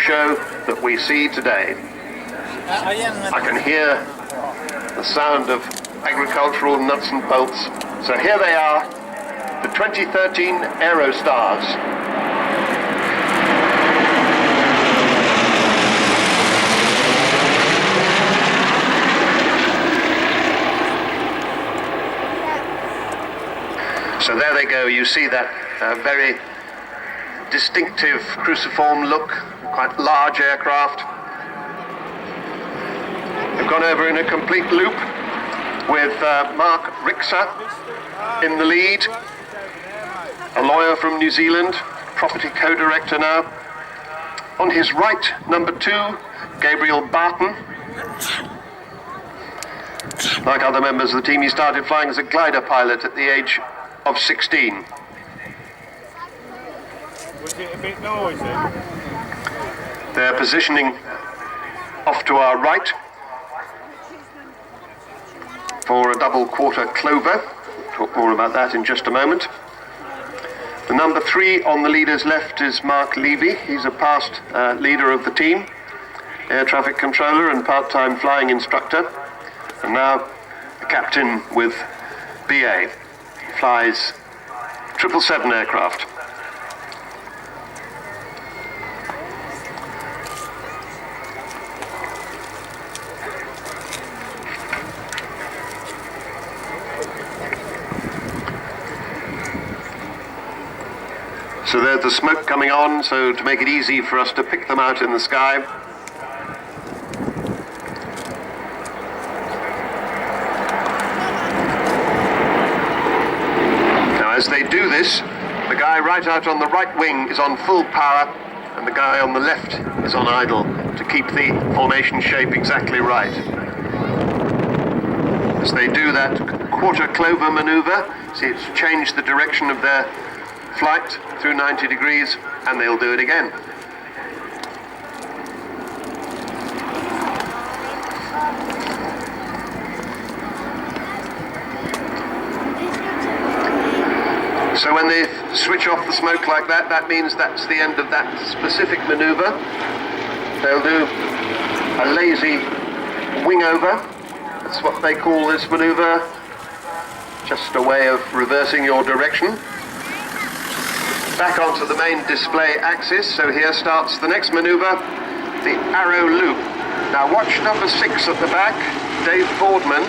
show that we see today. I can hear the sound of agricultural nuts and bolts. So here they are, the 2013 Aerostars. So there they go, you see that very distinctive cruciform look, quite large aircraft. They've gone over in a complete loop with Mark Rixa in the lead, a lawyer from New Zealand, property co-director now. On his right, number 2, Gabriel Barton. Like other members of the team, he started flying as a glider pilot at the age of 16. Was it a bit noisy? They're positioning off to our right for a double quarter clover. Talk more about that in just a moment. The number 3 on the leader's left is Mark Levy. He's a past leader of the team, air traffic controller and part-time flying instructor, and now a captain with BA. Flies 777 aircraft. So there's the smoke coming on, so to make it easy for us to pick them out in the sky. As they do this, the guy right out on the right wing is on full power and the guy on the left is on idle to keep the formation shape exactly right. As they do that quarter clover maneuver, see it's changed the direction of their flight through 90 degrees, and they'll do it again. So when they switch off the smoke like that, that means that's the end of that specific maneuver. They'll do a lazy wing over. That's what they call this maneuver. Just a way of reversing your direction. Back onto the main display axis. So here starts the next maneuver, the arrow loop. Now watch number 6 at the back, Dave Boardman,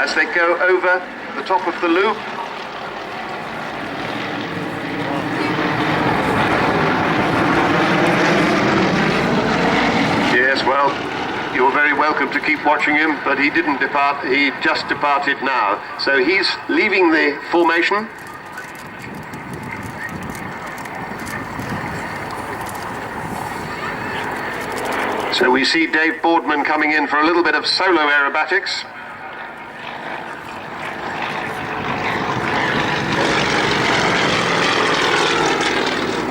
as they go over the top of the loop. Yes, well, you're very welcome to keep watching him, but he didn't depart, he just departed now. So he's leaving the formation. So we see Dave Boardman coming in for a little bit of solo aerobatics.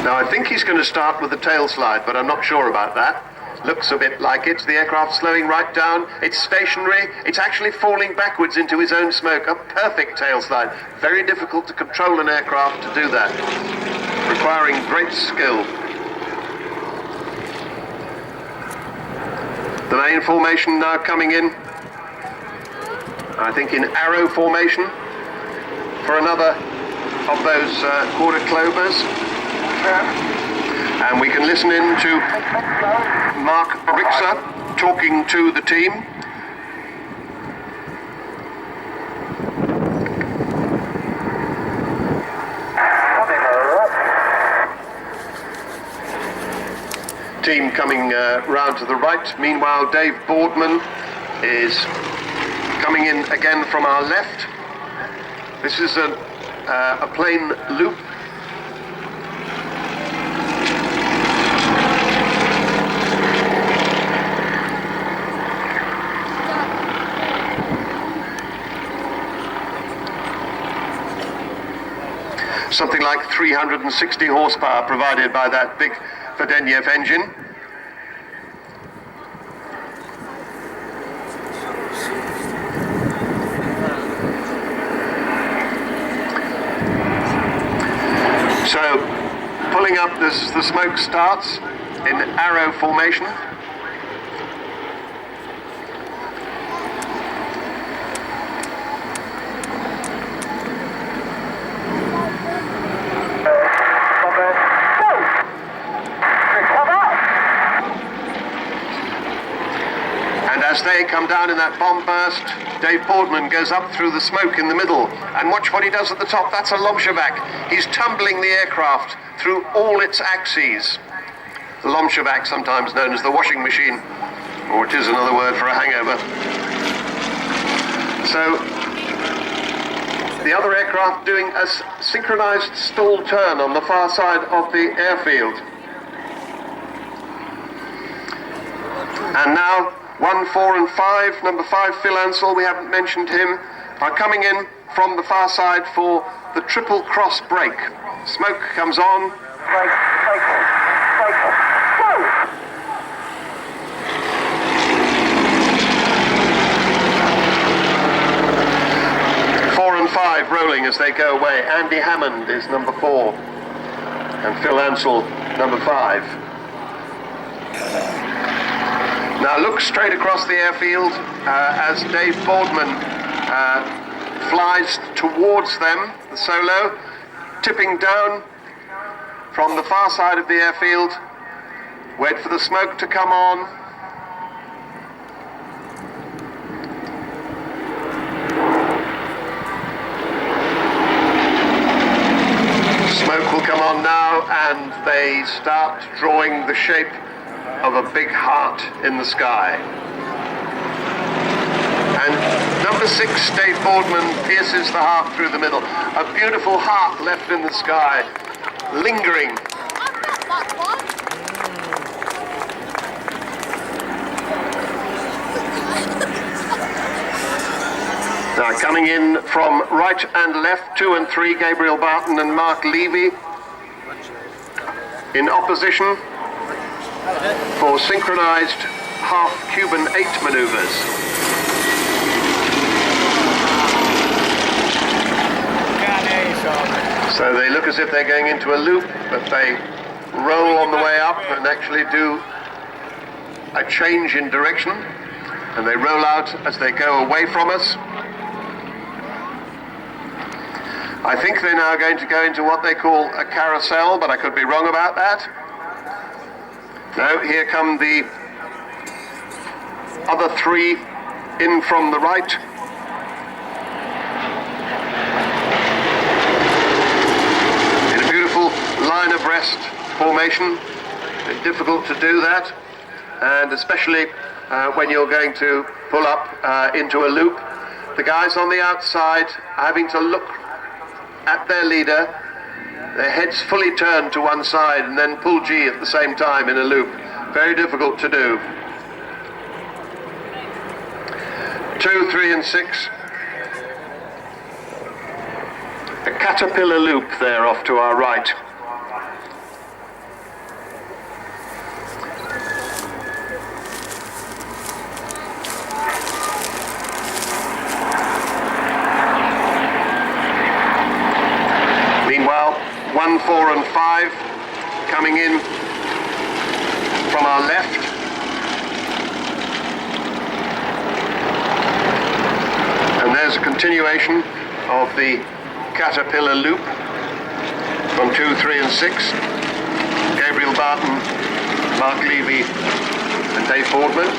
Now I think he's going to start with the tail slide, but I'm not sure about that. Looks a bit like it. The aircraft slowing right down. It's stationary. It's actually falling backwards into his own smoke. A perfect tail slide. Very difficult to control an aircraft to do that, requiring great skill. The main formation now coming in, I think in arrow formation, for another of those quarter clovers. And we can listen in to Mark Rixa talking to the team. Team coming round to the right. Meanwhile, Dave Boardman is coming in again from our left. This is a plane loop. Something like 360 horsepower provided by that big Vedeniev engine. So pulling up as the smoke starts, in arrow formation. And as they come down in that bomb burst, Dave Boardman goes up through the smoke in the middle. And watch what he does at the top. That's a Lomshabak. He's tumbling the aircraft through all its axes. The Lomshabak, sometimes known as the washing machine, or it is another word for a hangover. So the other aircraft doing a synchronized stall turn on the far side of the airfield. And now 1, 4 and 5, number 5 Phil Ansell, we haven't mentioned him, are coming in from the far side for the triple cross break. Smoke comes on. Break, go! 4 and 5 rolling as they go away. Andy Hammond is number 4 and Phil Ansell number 5. Now look straight across the airfield as Dave Boardman flies towards them, the solo, tipping down from the far side of the airfield. Wait for the smoke to come on. Smoke will come on now, and they start drawing the shape of a big heart in the sky. And number 6, Dave Boardman, pierces the heart through the middle. A beautiful heart left in the sky, lingering. Now coming in from right and left, 2 and 3, Gabriel Barton and Mark Levy in opposition for synchronized half Cuban 8 maneuvers. So they look as if they're going into a loop, but they roll on the way up and actually do a change in direction, and they roll out as they go away from us. I think they're now going to go into what they call a carousel, but I could be wrong about that. No, here come the other 3 in from the right. In a beautiful line abreast formation. It's difficult to do that, and especially when you're going to pull up into a loop. The guys on the outside are having to look at their leader, their heads fully turned to one side, and then pull G at the same time in a loop. Very difficult to do. 2, 3 and 6. A caterpillar loop there off to our right. Meanwhile, 1, 4 and 5 coming in from our left. And there's a continuation of the caterpillar loop from 2, 3 and 6. Gabriel Barton, Mark Levy and Dave Boardman.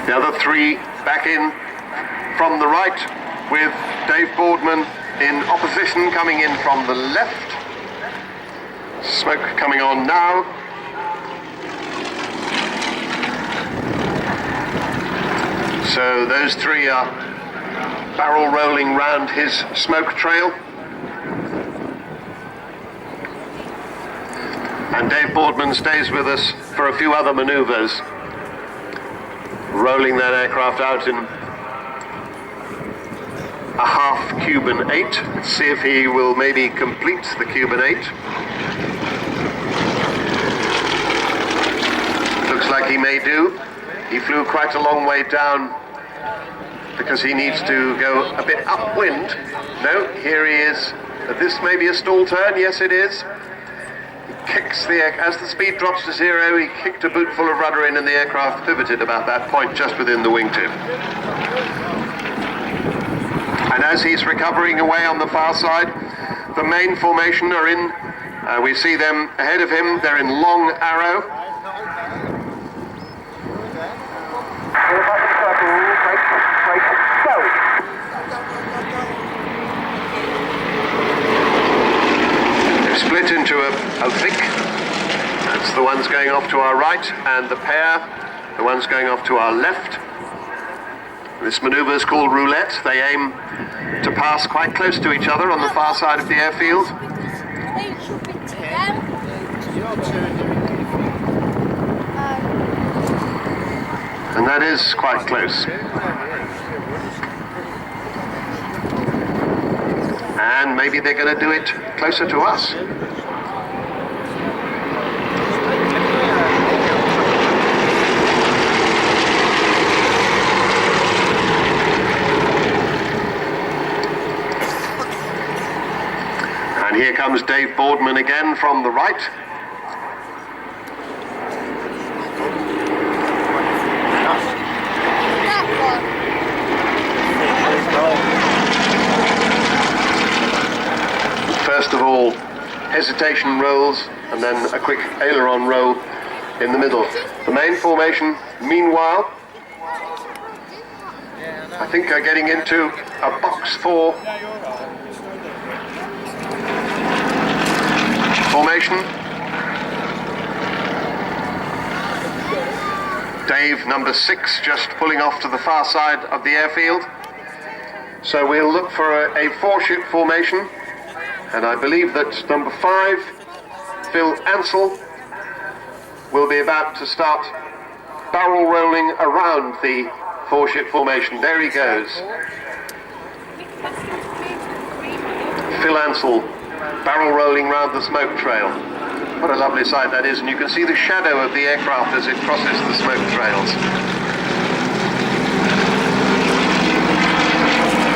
The other 3 back in from the right, with Dave Boardman in opposition coming in from the left. Smoke coming on now. So those 3 are barrel rolling round his smoke trail. And Dave Boardman stays with us for a few other maneuvers, rolling that aircraft out in a half Cuban 8. Let's see if he will maybe complete the Cuban 8. Looks like he may do. He flew quite a long way down because he needs to go a bit upwind. No, here he is. This may be a stall turn. Yes, it is. He kicks as the speed drops to 0, he kicked a boot full of rudder in and the aircraft pivoted about that point just within the wingtip. And as he's recovering away on the far side, the main formation are in. We see them ahead of him. They're in long arrow. They've split into a thick. That's the ones going off to our right, and the pair, the ones going off to our left. This manoeuvre is called roulette. They aim to pass quite close to each other on the far side of the airfield. And that is quite close. And maybe they're going to do it closer to us. And here comes Dave Boardman again from the right. First of all, hesitation rolls, and then a quick aileron roll in the middle. The main formation, meanwhile, I think are getting into a box 4 formation. Dave, number 6, just pulling off to the far side of the airfield. So we'll look for a 4-ship formation. And I believe that number 5, Phil Ansell, will be about to start barrel rolling around the 4-ship formation. There he goes. Phil Ansell, barrel rolling round the smoke trail. What a lovely sight that is, and you can see the shadow of the aircraft as it crosses the smoke trails.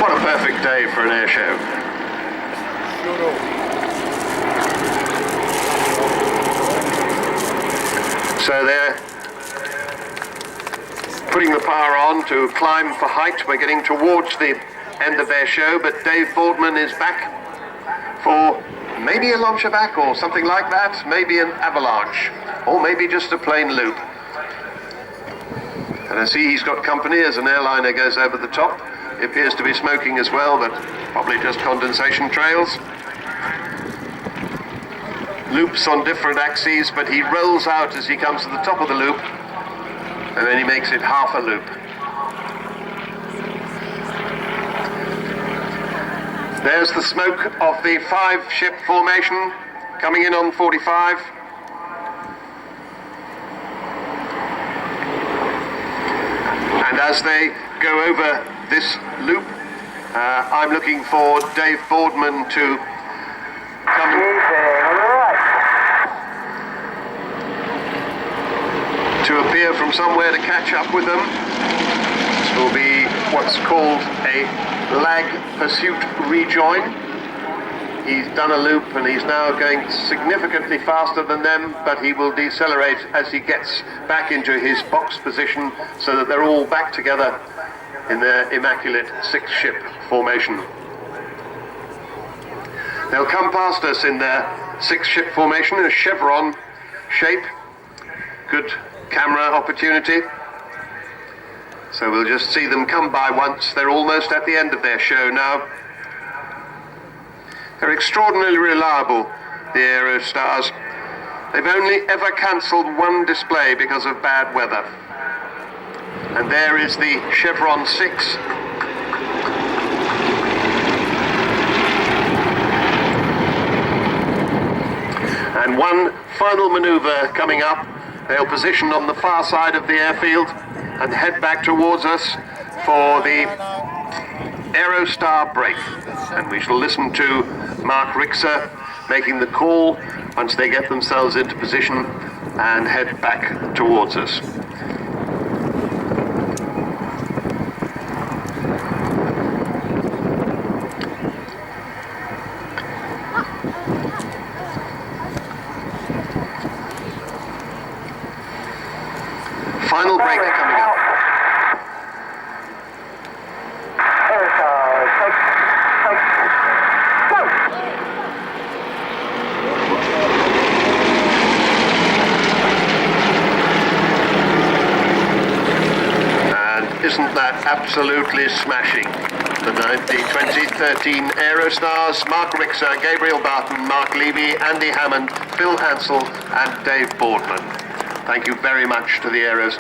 What a perfect day for an air show. So they're putting the power on to climb for height. We're getting towards the end of their show, but Dave Boardman is back for maybe a launcher back or something like that, maybe an avalanche, or maybe just a plain loop. And I see he's got company as an airliner goes over the top. He appears to be smoking as well, but probably just condensation trails. Loops on different axes, but he rolls out as he comes to the top of the loop, and then he makes it half a loop. There's the smoke of the 5-ship formation coming in on 45. And as they go over this loop, I'm looking for Dave Boardman to come to appear from somewhere to catch up with them. This will be what's called a lag pursuit rejoin. He's done a loop and he's now going significantly faster than them, but he will decelerate as he gets back into his box position so that they're all back together in their immaculate 6-ship formation. They'll come past us in their 6-ship formation, a chevron shape. Good camera opportunity. So we'll just see them come by once. They're almost at the end of their show now. They're extraordinarily reliable, the Aerostars. They've only ever cancelled one display because of bad weather. And there is the Chevron 6. And one final manoeuvre coming up. They'll position on the far side of the airfield and head back towards us for the aerostar break, and we shall listen to Mark Rixer making the call once they get themselves into position and head back towards us. Final break coming up. Aerostars, take, go! And isn't that absolutely smashing? The 2013 Aerostars, Mark Rixer, Gabriel Barton, Mark Levy, Andy Hammond, Phil Hansel and Dave Boardman. Thank you very much to the Aerostars.